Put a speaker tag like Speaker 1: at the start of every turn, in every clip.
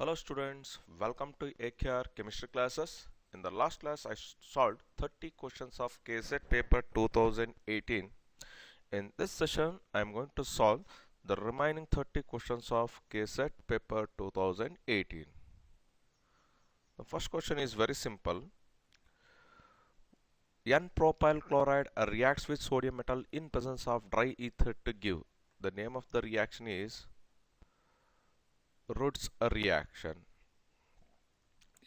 Speaker 1: Hello students, welcome to AKR chemistry classes. In the last class I solved 30 questions of KSET paper 2018. In this session I am going to solve the remaining 30 questions of KSET paper 2018. The first question is very simple. N-propyl chloride reacts with sodium metal in presence of dry ether to give. The name of the reaction is Roots reaction.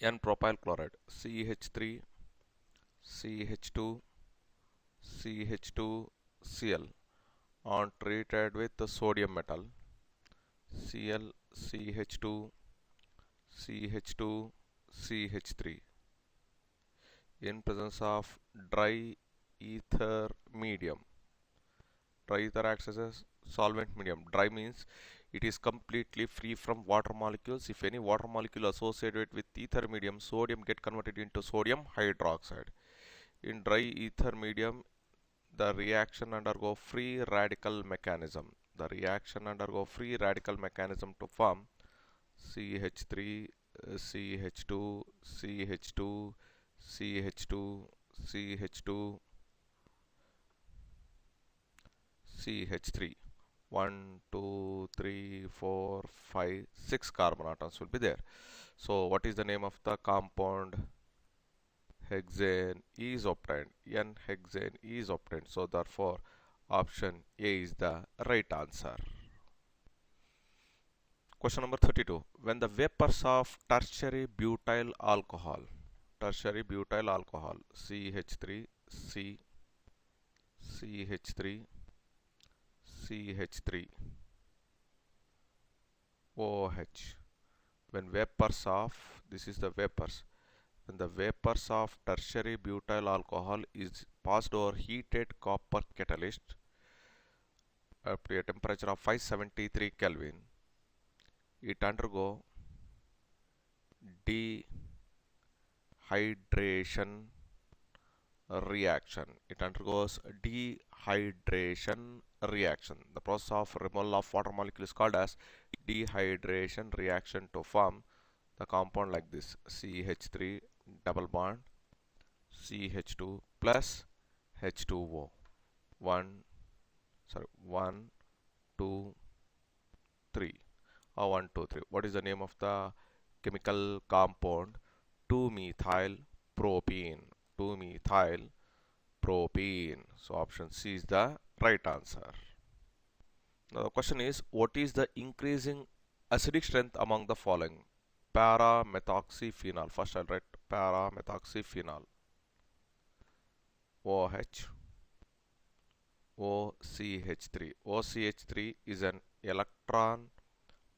Speaker 1: N-propyl chloride CH3 CH2 CH2Cl on treated with the sodium metal Cl CH2 CH2 CH3 in presence of dry ether medium. Dry ether acts as a solvent medium. Dry means it is completely free from water molecules. If any water molecule associated with ether medium, sodium get converted into sodium hydroxide. In dry ether medium, the reaction undergo free radical mechanism. The reaction undergo free radical mechanism to form CH3, CH2, CH2, CH2, CH2, CH3. 1, 2, 3, 4, 5, 6 carbon atoms will be there. So what is the name of the compound? Hexane is obtained. N-hexane is obtained. So therefore option A is the right answer. Question number 32. When the vapors of tertiary butyl alcohol CH3, C, CH3, CH3, OH. When vapors of, this is the vapors, when the vapors of tertiary butyl alcohol is passed over heated copper catalyst up to a temperature of 573 Kelvin, it undergo dehydration reaction. It undergoes dehydration reaction. The process of removal of water molecule is called as dehydration reaction to form the compound like this: CH3 double bond CH2 plus H2O. 1, 2, 3. 1, 2, 3. What is the name of the chemical compound? 2-methyl propene. 2-methyl propene. So option C is the right answer. Now the question is, what is the increasing acidic strength among the following? Para-methoxyphenol. First I'll write para-methoxyphenol. OH, OCH3. OCH3 is an electron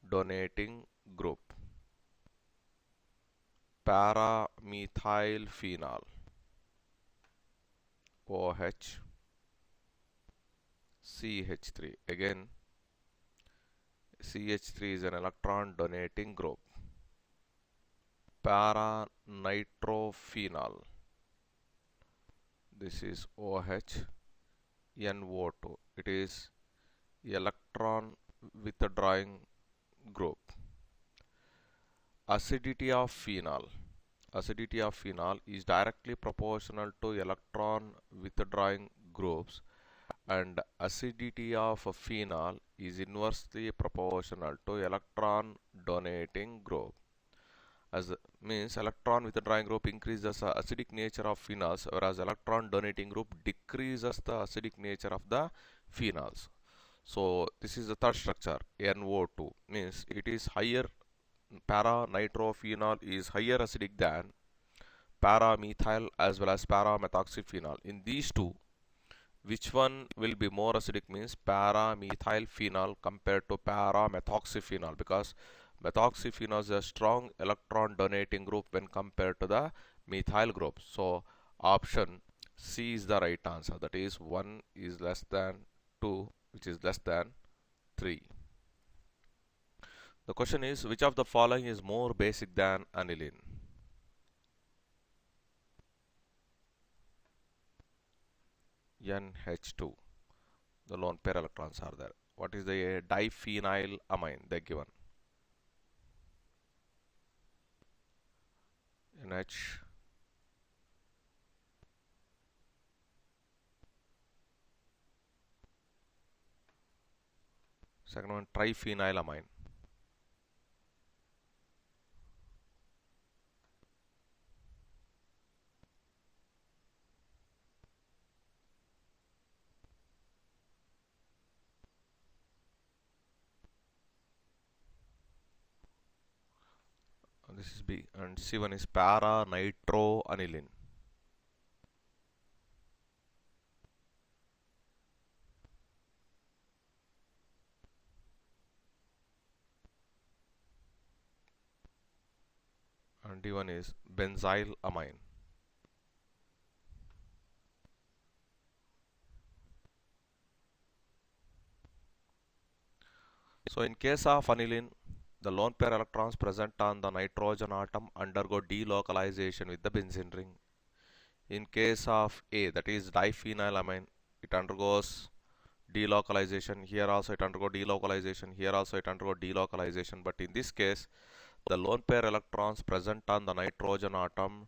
Speaker 1: donating group. Para-methylphenol. OH, CH3. Again, CH3 is an electron donating group. Para-nitrophenol. This is OH, NO2. It is electron withdrawing group. Acidity of phenol. Acidity of phenol is directly proportional to electron withdrawing groups, and acidity of a phenol is inversely proportional to electron donating group. As means electron withdrawing group increases the acidic nature of phenols, whereas electron donating group decreases the acidic nature of the phenols. So this is the third structure, NO2, means it is higher. Para-nitrophenol is higher acidic than para-methyl as well as para-methoxyphenol. In these two, which one will be more acidic? Means para-methylphenol compared to para-methoxyphenol, because methoxyphenol is a strong electron donating group when compared to the methyl group. So option C is the right answer. That is 1 is less than 2, which is less than 3. The question is, which of the following is more basic than aniline? NH2. The lone pair electrons are there. What is the diphenylamine they given? NH. Second one, triphenylamine. This is B. And C1 is para-nitroaniline. And D1 is benzylamine. So in case of aniline, the lone pair electrons present on the nitrogen atom undergo delocalization with the benzene ring. In case of A, that is diphenylamine, it undergoes delocalization. Here also it undergo delocalization. Here also it undergo delocalization. But in this case, the lone pair electrons present on the nitrogen atom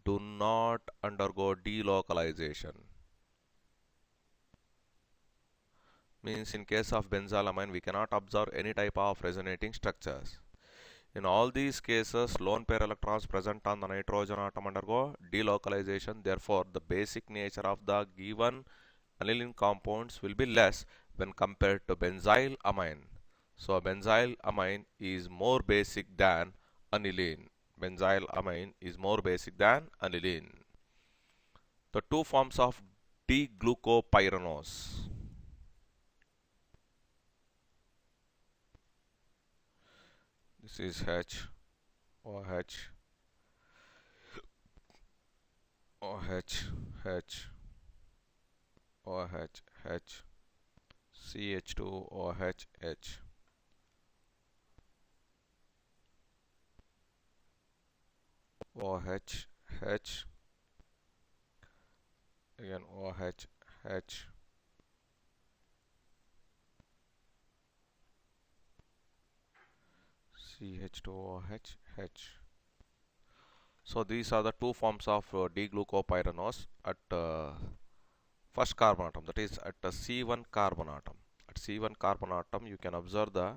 Speaker 1: do not undergo delocalization. Means in case of benzylamine, we cannot observe any type of resonating structures. In all these cases, lone pair electrons present on the nitrogen atom undergo delocalization. Therefore, the basic nature of the given aniline compounds will be less when compared to benzylamine. So, benzylamine is more basic than aniline. Benzylamine is more basic than aniline. The two forms of D-glucopyranose. This is H, OH, OH, H, OH, H, CH2, OH, H. OH, H, again OH, H, CH2OH, H. So these are the two forms of D-glucopyranose at first carbon atom, that is at C1 carbon atom. At C1 carbon atom, you can observe the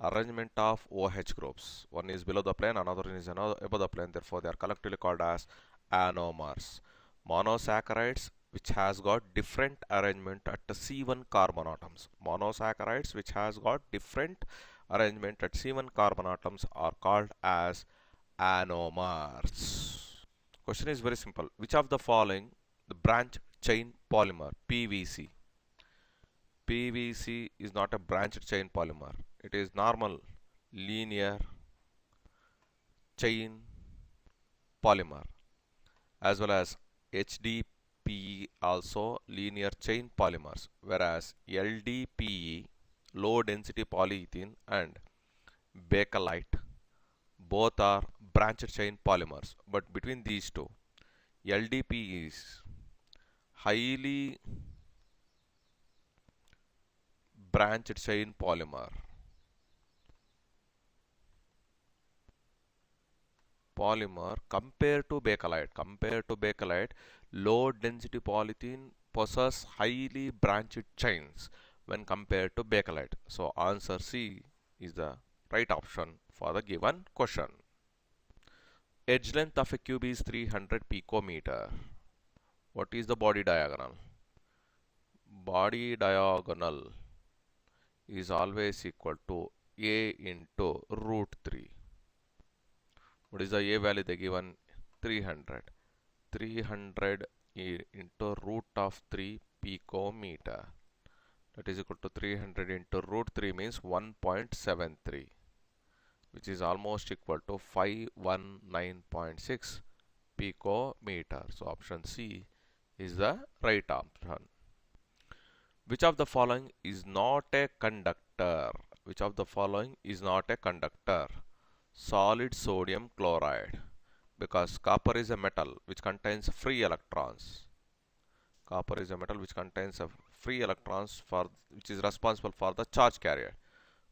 Speaker 1: arrangement of OH groups. One is below the plane, another is above the plane. Therefore, they are collectively called as anomers. Monosaccharides which has got different arrangement at the C1 carbon atoms. Monosaccharides which has got different arrangement at C1 carbon atoms are called as anomers. Question is very simple. Which of the following the branch chain polymer PVC? PVC is not a branched chain polymer. It is normal linear chain polymer, as well as HDPE also linear chain polymers, whereas LDPE low density polyethylene and bakelite both are branched chain polymers. But between these two, LDPE is highly branched chain polymer. Compared to bakelite, low density polyethylene possess highly branched chains when compared to bakelite. So answer C is the right option for the given question. Edge length of a cube is 300 picometer. What is the body diagonal? Body diagonal is always equal to A into root 3. What is the A value they given? 300. 300 into root of 3 picometer. That is equal to 300 into root 3 means 1.73, which is almost equal to 519.6 picometer. So option C is the right option. Which of the following is not a conductor? Which of the following is not a conductor? Solid sodium chloride, because copper is a metal which contains free electrons. Copper is a metal which contains free electrons which is responsible for the charge carrier.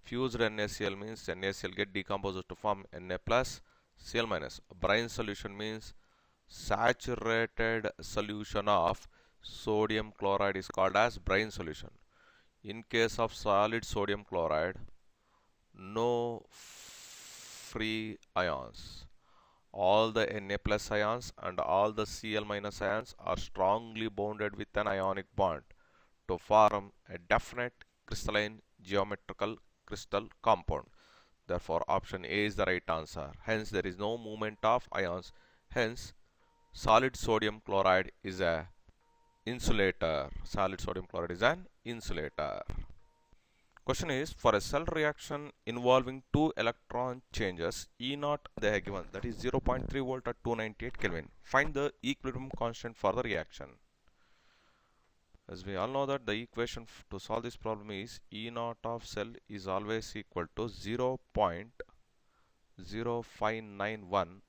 Speaker 1: Fused NaCl means NaCl get decomposed to form Na plus Cl minus. Brine solution means saturated solution of sodium chloride is called as brine solution. In case of solid sodium chloride, no free ions. All the Na plus ions and all the Cl minus ions are strongly bonded with an ionic bond to form a definite crystalline geometrical crystal compound. Therefore, option A is the right answer. Hence, there is no movement of ions. Hence, solid sodium chloride is a insulator. Solid sodium chloride is an insulator. Question is, for a cell reaction involving two electron changes E naught they have given, that is 0.3 volt at 298 Kelvin. Find the equilibrium constant for the reaction. As we all know that the equation to solve this problem is E naught of cell is always equal to 0.0591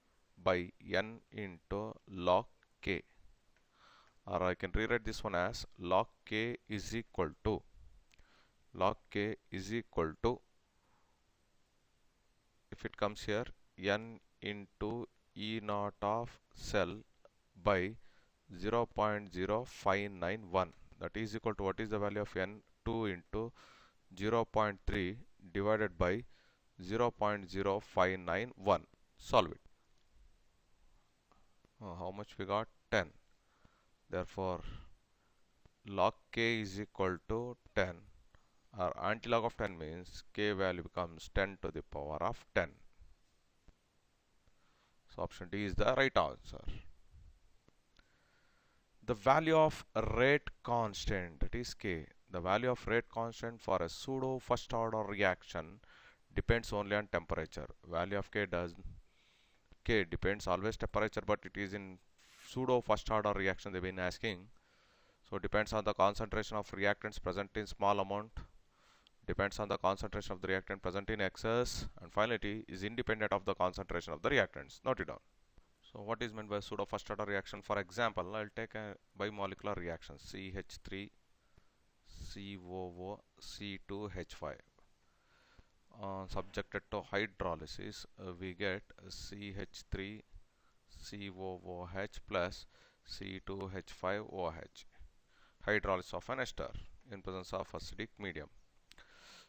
Speaker 1: by N into log K. Or I can rewrite this one as log K is equal to if it comes here N into E naught of cell by 0.0591, that is equal to what is the value of N? 2 into 0.3 divided by 0.0591. Solve it. How much we got? 10. Therefore, log K is equal to 10. Our antilog of 10 means K value becomes 10 to the power of 10. So option D is the right answer. The value of rate constant, that is K. The value of rate constant for a pseudo first order reaction depends only on temperature. Value of K depends always temperature, but it is in pseudo first order reaction they've been asking. So depends on the concentration of reactants present in small amount, depends on the concentration of the reactant present in excess, and finally is independent of the concentration of the reactants. Note it down. So what is meant by pseudo first order reaction? For example, I'll take a bimolecular reaction CH3 COO C2H5. Subjected to hydrolysis, we get CH3 COOH plus C2H5OH. Hydrolysis of an ester in presence of acidic medium.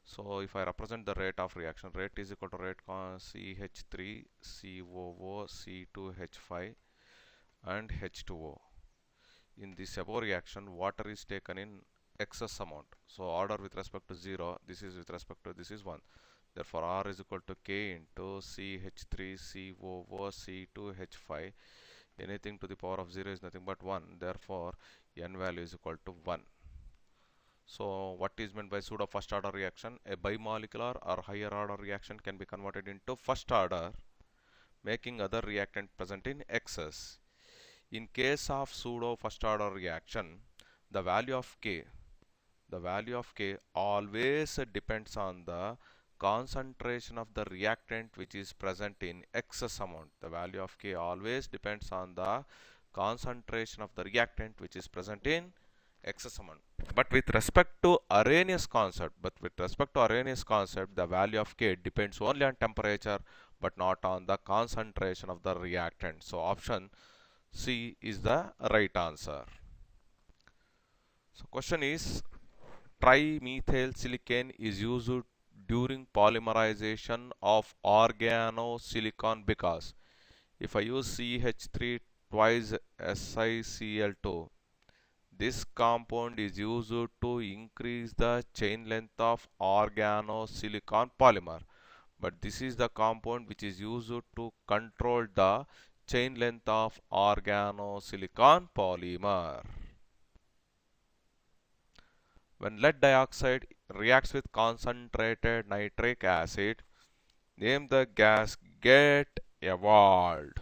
Speaker 1: So if I represent the rate of reaction, rate is equal to rate CH3 COO C2H5 and H2O. In this above reaction, water is taken in excess amount. So order with respect to 0, this is with respect to this is 1. Therefore, R is equal to K into CH3 COO C2H5. Anything to the power of 0 is nothing but 1. Therefore, N value is equal to 1. So what is meant by pseudo first order reaction? A bimolecular or higher order reaction can be converted into first order, making other reactant present in excess. In case of pseudo first order reaction, the value of K always depends on the concentration of the reactant which is present in excess amount. The value of K always depends on the concentration of the reactant which is present in excess amount. But with respect to Arrhenius concept, the value of K depends only on temperature but not on the concentration of the reactant. So option C is the right answer. So question is, trimethyl silicane is used during polymerization of organosilicon because if I use CH3 twice SiCl2, this compound is used to increase the chain length of organosilicon polymer, but this is the compound which is used to control the chain length of organosilicon polymer. When lead dioxide reacts with concentrated nitric acid, name the gas get evolved.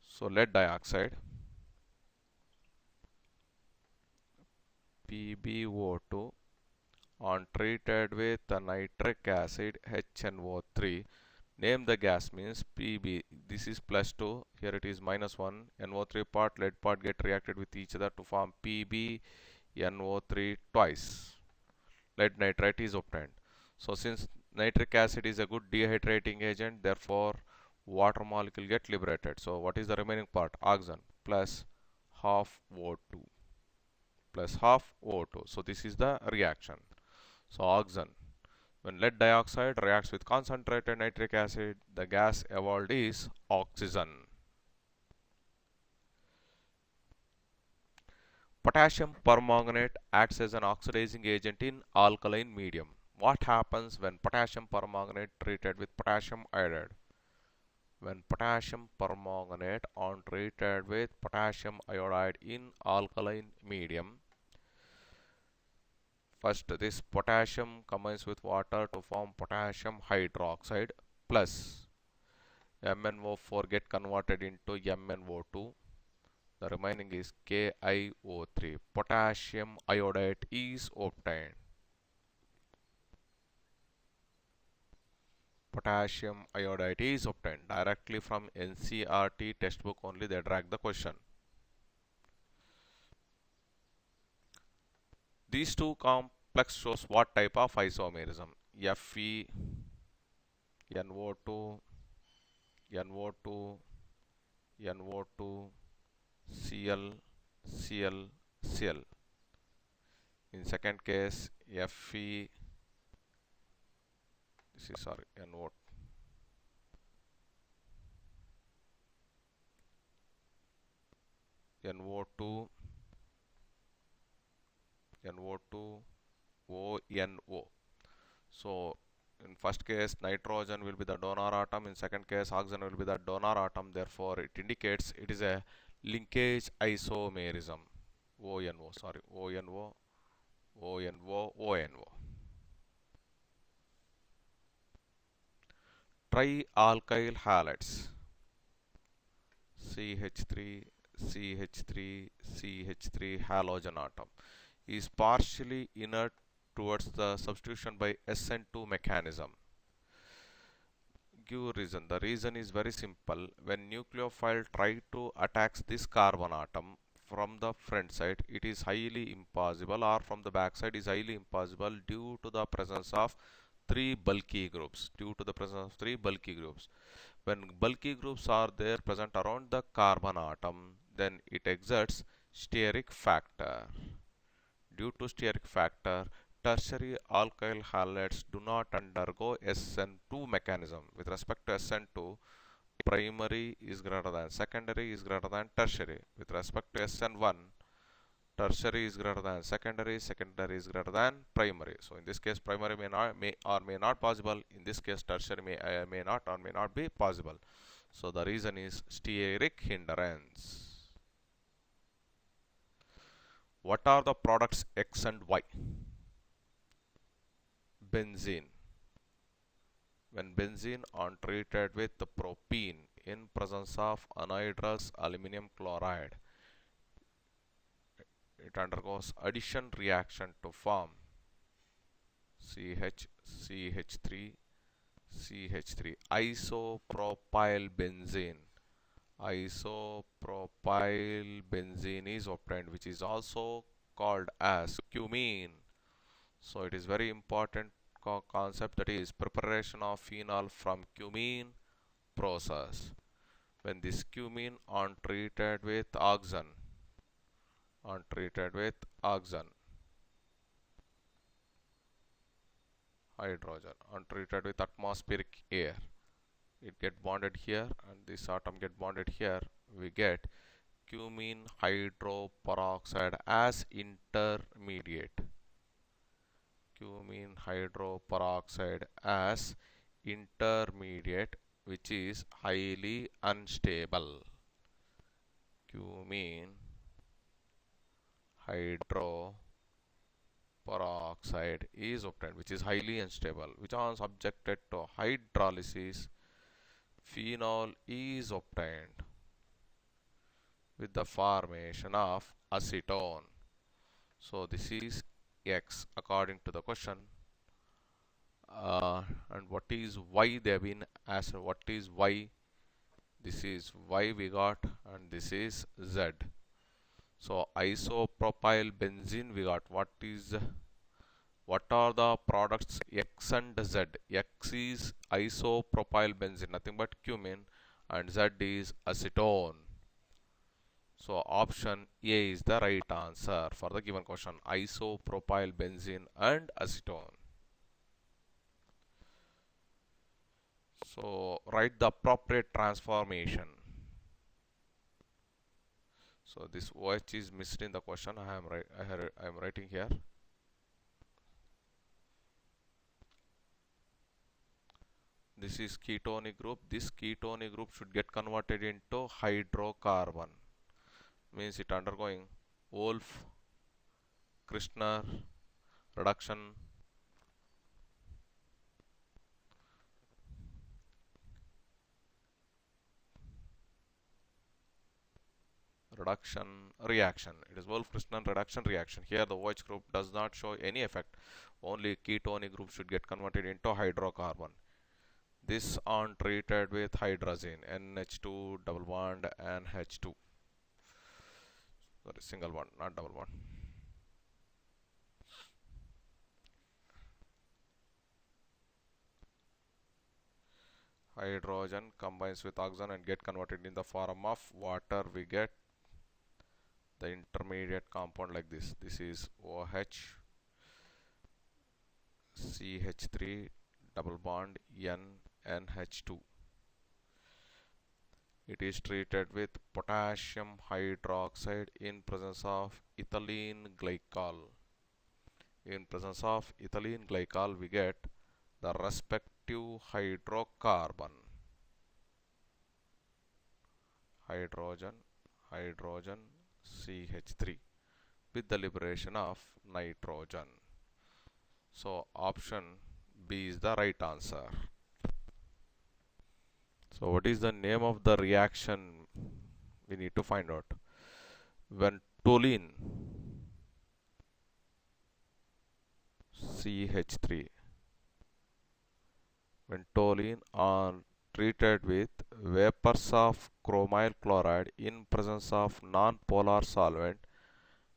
Speaker 1: So lead dioxide PbO2 on treated with nitric acid HNO3. Name the gas means Pb. This is +2. Here it is -1. NO3 part, lead part get reacted with each other to form PbNO3 twice. Lead nitrate is obtained. So since nitric acid is a good dehydrating agent, therefore water molecule get liberated. So what is the remaining part? Oxygen plus half O2 plus half O2. So this is the reaction. So oxygen, when lead dioxide reacts with concentrated nitric acid, the gas evolved is oxygen. Potassium permanganate acts as an oxidizing agent in alkaline medium. What happens when potassium permanganate treated with potassium iodide? When potassium permanganate on treated with potassium iodide in alkaline medium, first this potassium combines with water to form potassium hydroxide plus MnO4 get converted into MnO2. The remaining is KiO3. Potassium iodide is obtained. Potassium iodide is obtained directly from NCERT textbook only. They drag the question. These two complex shows what type of isomerism? Fe, NO2, NO2, NO2, Cl, Cl, Cl. In second case, Fe, this is sorry, NO2. NO2, NO2, ONO. So in first case nitrogen will be the donor atom, in second case oxygen will be the donor atom, therefore it indicates it is a linkage isomerism. ONO, sorry, ONO, ONO, ONO. Trialkyl halides CH3, CH3, CH3 halogen atom is partially inert towards the substitution by SN2 mechanism. Give reason. The reason is very simple. When nucleophile try to attack this carbon atom from the front side, it is highly impossible, or from the back side is highly impossible due to the presence of three bulky groups. When bulky groups are there present around the carbon atom, then it exerts steric factor. Due to steric factor, tertiary alkyl halides do not undergo SN2 mechanism. With respect to SN2, primary is greater than secondary is greater than tertiary. With respect to SN1, tertiary is greater than secondary, secondary is greater than primary. So in this case, primary may or may not possible. In this case, tertiary may not or may not be possible. So the reason is steric hindrance. What are the products X and Y? Benzene. When benzene on treated with propene in presence of anhydrous aluminum chloride, it undergoes addition reaction to form CH3 isopropyl benzene. Isopropyl benzene is obtained, which is also called as cumene. So it is very important concept, that is preparation of phenol from cumene process. When this cumene on treated with oxygen, hydrogen, on treated with atmospheric air, it get bonded here and this atom get bonded here, we get cumene hydroperoxide as intermediate. Cumene hydroperoxide as intermediate, which is highly unstable. Cumene hydroperoxide is obtained, which is highly unstable, which are subjected to hydrolysis. Phenol is obtained with the formation of acetone. So this is X according to the question. And what is Y? They have been asked what is Y. This is Y we got, and this is Z. So isopropyl benzene we got. What What are the products X and Z? X is isopropyl benzene, nothing but cumene, and Z is acetone. So option A is the right answer for the given question. Isopropyl benzene and acetone. So write the appropriate transformation. So this OH is missed in the question. I am writing here. This is ketonic group. This ketonic group should get converted into hydrocarbon. Means it undergoing Wolff, Kirschner reduction, reaction. It is Wolff-Kirschner reduction reaction. Here the OH group does not show any effect. Only ketonic group should get converted into hydrocarbon. This on treated with hydrazine, NH2 double bond NH2. Sorry, single bond, not double bond. Hydrogen combines with oxygen and get converted in the form of water. We get the intermediate compound like this. This is OH, CH3 double bond NH2. It is treated with potassium hydroxide in presence of ethylene glycol. In presence of ethylene glycol, we get the respective hydrocarbon. Hydrogen, CH3 with the liberation of nitrogen. So option B is the right answer. So what is the name of the reaction? We need to find out. When toluene CH3, when toluene are treated with vapors of chromyl chloride in presence of non-polar solvent,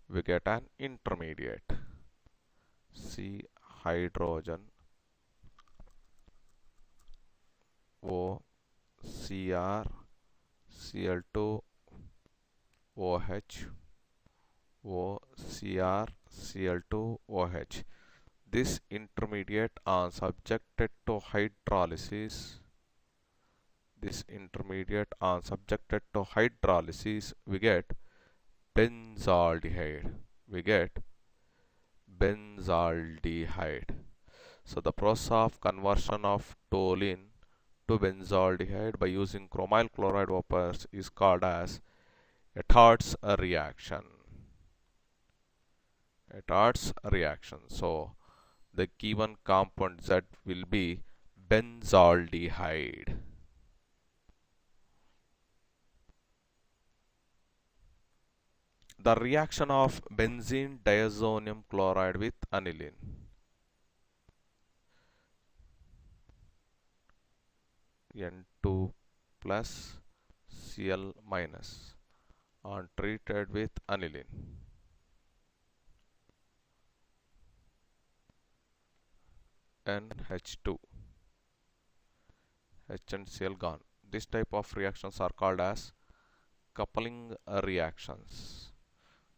Speaker 1: we get an intermediate. C hydrogen, O Cr, Cl2, OH, O Cr, Cl2, OH. This intermediate are subjected to hydrolysis. We get benzaldehyde. So the process of conversion of toluene to benzaldehyde by using chromyl chloride vapors is called as Etart's reaction. So the given compound Z will be benzaldehyde. The reaction of benzene diazonium chloride with aniline. N2 plus Cl minus on treated with aniline. NH2, H and Cl gone. This type of reactions are called as coupling reactions,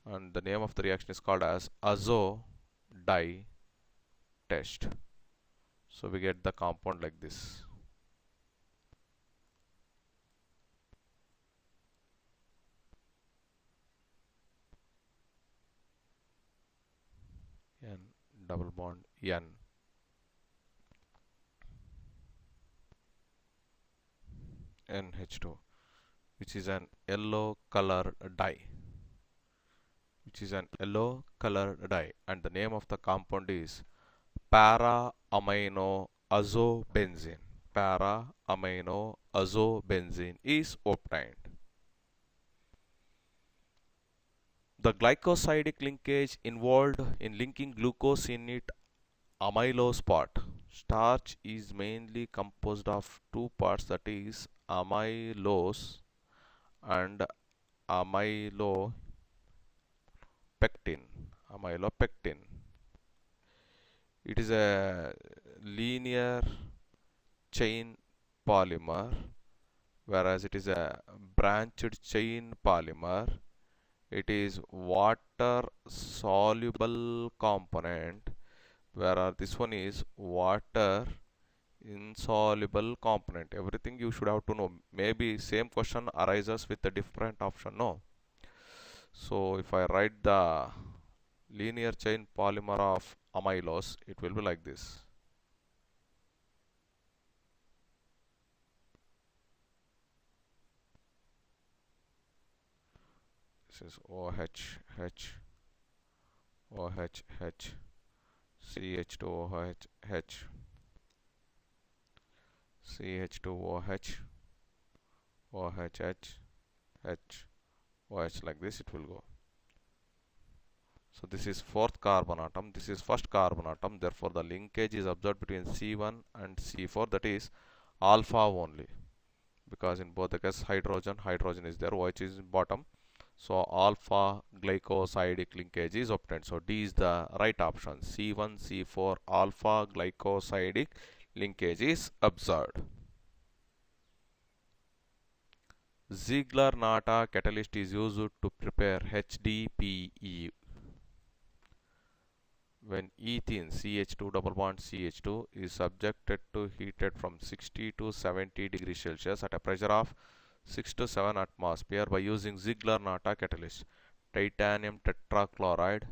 Speaker 1: and the name of the reaction is called as azo di test. So we get the compound like this. N double bond N, NH2, which is an yellow color dye. And the name of the compound is para-amino azobenzene. Para-amino azobenzene is obtained. The glycosidic linkage involved in linking glucose in its amylose part. Starch is mainly composed of two parts, that is amylose and amylopectin. It is a linear chain polymer, whereas it is a branched chain polymer. It is water soluble component, whereas this one is water insoluble component. Everything you should have to know. Maybe same question arises with a different option, no? So if I write the linear chain polymer of amylose, it will be like this. This is OH, H, OH, H, CH2OH, H, CH2OH, OH, H, H, OH, like this it will go. So this is fourth carbon atom, this is first carbon atom, therefore the linkage is observed between C1 and C4, that is alpha only, because in both the cases hydrogen is there, OH is bottom, so alpha glycosidic linkage is obtained. So D is the right option, C1 C4 alpha glycosidic linkage is observed. Ziegler-Natta catalyst is used to prepare HDPE. When ethene CH2 double bond CH2 is subjected to heated from 60 to 70 degrees Celsius at a pressure of 6 to 7 atmosphere by using Ziegler-Natta catalyst, titanium tetrachloride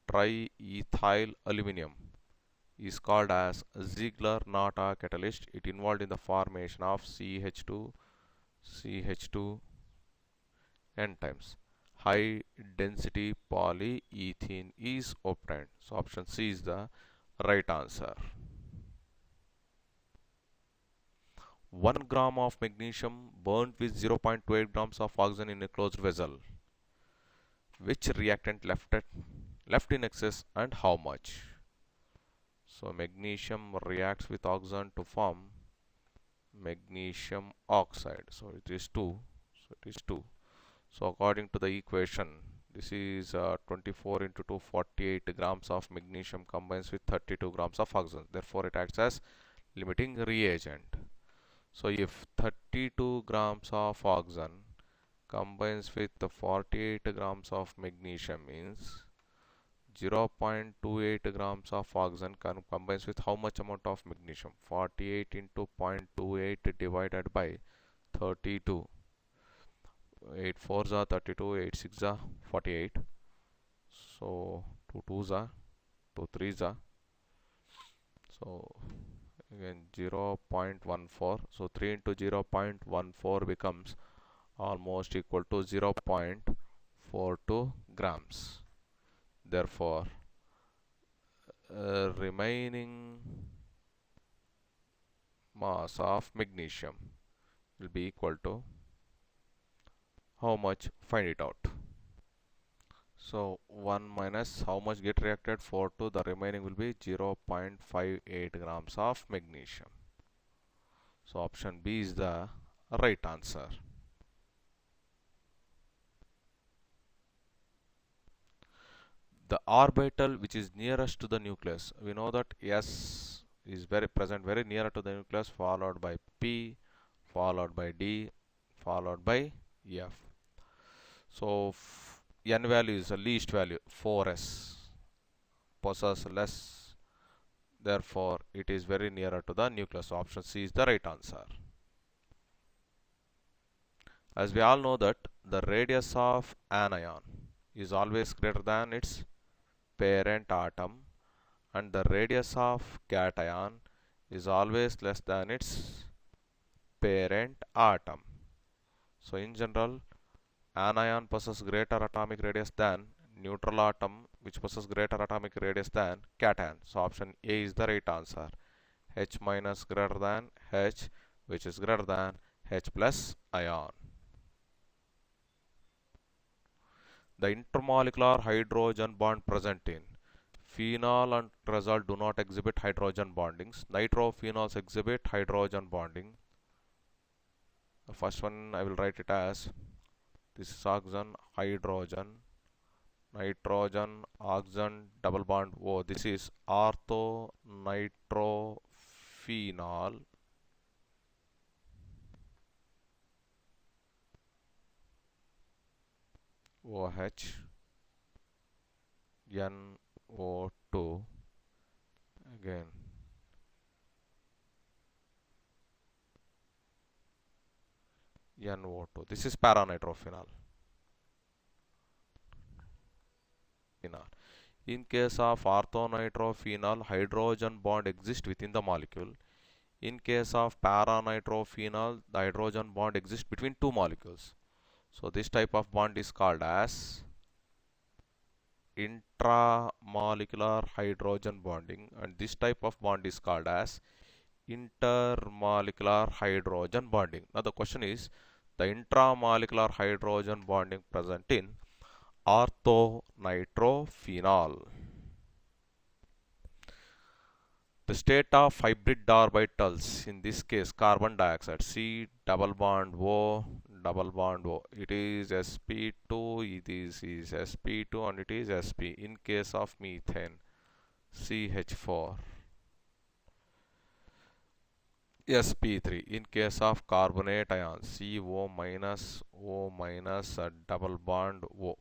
Speaker 1: triethyl aluminum is called as Ziegler-Natta catalyst. It involved in the formation of CH2 n times. High density polyethylene is obtained. So option C is the right answer. 1 gram of magnesium burnt with 0.28 grams of oxygen in a closed vessel. Which reactant left in excess and how much? So magnesium reacts with oxygen to form magnesium oxide. So it is 2. So it is 2. So according to the equation, this is 24 into 2, 48 grams of magnesium combines with 32 grams of oxygen. Therefore, it acts as limiting reagent. So if 32 grams of oxygen combines with the 48 grams of magnesium, means 0.28 grams of oxygen combines with how much amount of magnesium? 48 into 0.28 divided by 32. 8 4s are 32, 8 6s are 48. So 2 2s are 2 3s are. So again 0.14. So 3 into 0.14 becomes almost equal to 0.42 grams. Therefore, remaining mass of magnesium will be equal to how much? Find it out. So 1 minus how much get reacted? 4 to the remaining will be 0.58 grams of magnesium. So option B is the right answer. The orbital which is nearest to the nucleus, we know that S is very near to the nucleus, followed by P, followed by D, followed by F. So n value is the least value, 4s, possess less, therefore it is very nearer to the nucleus. So option C is the right answer. As we all know that the radius of anion is always greater than its parent atom, and the radius of cation is always less than its parent atom. So in general, anion possesses greater atomic radius than neutral atom, which possesses greater atomic radius than cation. So option A is the right answer. H minus greater than H, which is greater than H plus ion. The intermolecular hydrogen bond present in phenol and trazol do not exhibit hydrogen bondings. Nitrophenols exhibit hydrogen bonding. The first one I will write it as, this is oxygen, hydrogen, nitrogen, oxygen, double bond O. This is orthonitrophenol. OH, NO2, again NO2. This is paranitrophenol. In case of orthonitrophenol, hydrogen bond exists within the molecule. In case of paranitrophenol, the hydrogen bond exists between two molecules. So this type of bond is called as intramolecular hydrogen bonding, and this type of bond is called as intermolecular hydrogen bonding. Now the question is, the intramolecular hydrogen bonding present in orthonitrophenol. The state of hybrid orbitals, in this case carbon dioxide, C double bond O, double bond O. It is sp2, it is sp2 and it is sp. In case of methane, CH4, sp3. In case of carbonate ions, CO minus O minus double bond O.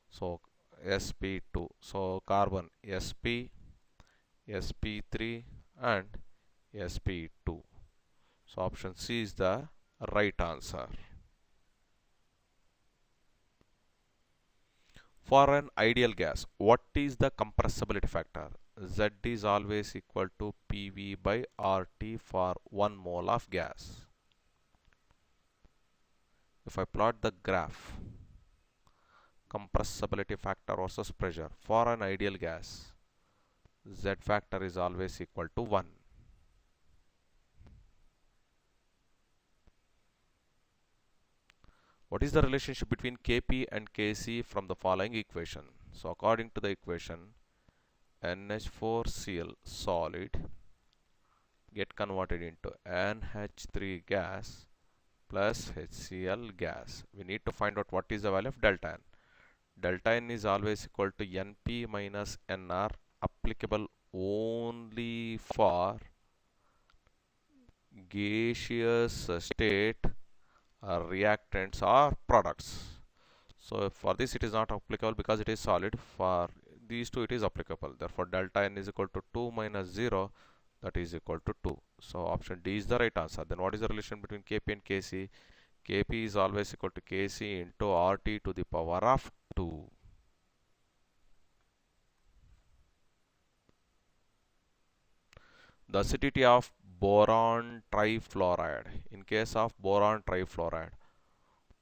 Speaker 1: So sp2. So carbon sp, sp3 and sp2. So option C is the right answer. For an ideal gas, what is the compressibility factor? Z is always equal to PV by RT for 1 mole of gas. If I plot the graph, compressibility factor versus pressure for an ideal gas, Z factor is always equal to 1. What is the relationship between Kp and Kc from the following equation? So according to the equation, NH4Cl solid get converted into NH3 gas plus HCl gas. We need to find out what is the value of delta N. Delta N is always equal to Np minus Nr, applicable only for gaseous state reactants or products. So for this it is not applicable because it is solid. For these two it is applicable. Therefore delta N is equal to 2 minus 0, that is equal to 2. So option D is the right answer. Then what is the relation between Kp and Kc? Kp is always equal to Kc into RT to the power of 2. The acidity of boron trifluoride. In case of boron trifluoride,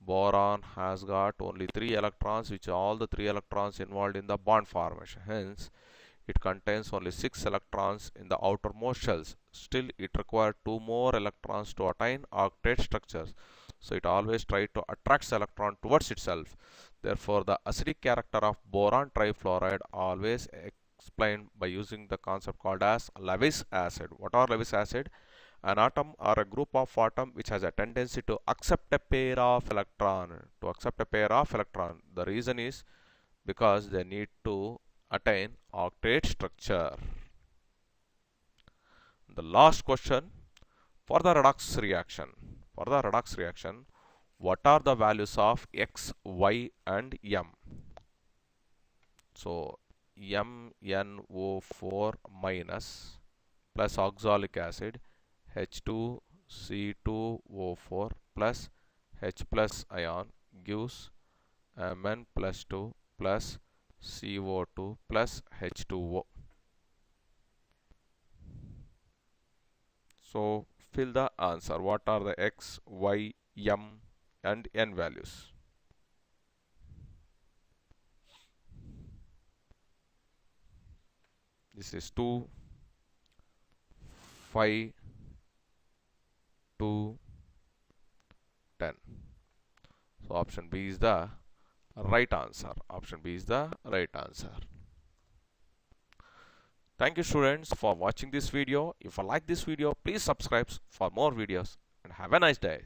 Speaker 1: boron has got only 3 electrons, which are all the 3 electrons involved in the bond formation. Hence, it contains only 6 electrons in the outermost shells. Still, it requires 2 more electrons to attain octet structures. So, it always tries to attract electron towards itself. Therefore, the acidic character of boron trifluoride always explained by using the concept called as Lewis acid. What are Lewis acid? An atom or a group of atom which has a tendency to accept a pair of electron. The reason is because they need to attain octet structure. The last question, for the redox reaction. What are the values of X, Y and M? So MnO4 minus plus oxalic acid H2C2O4 plus H plus ion gives Mn plus 2 plus CO2 plus H2O. So fill the answer. What are the X, Y, M and N values? This is 2, 5, 2, 10. So option B is the right answer. Thank you students for watching this video. If you like this video, please subscribe for more videos and have a nice day.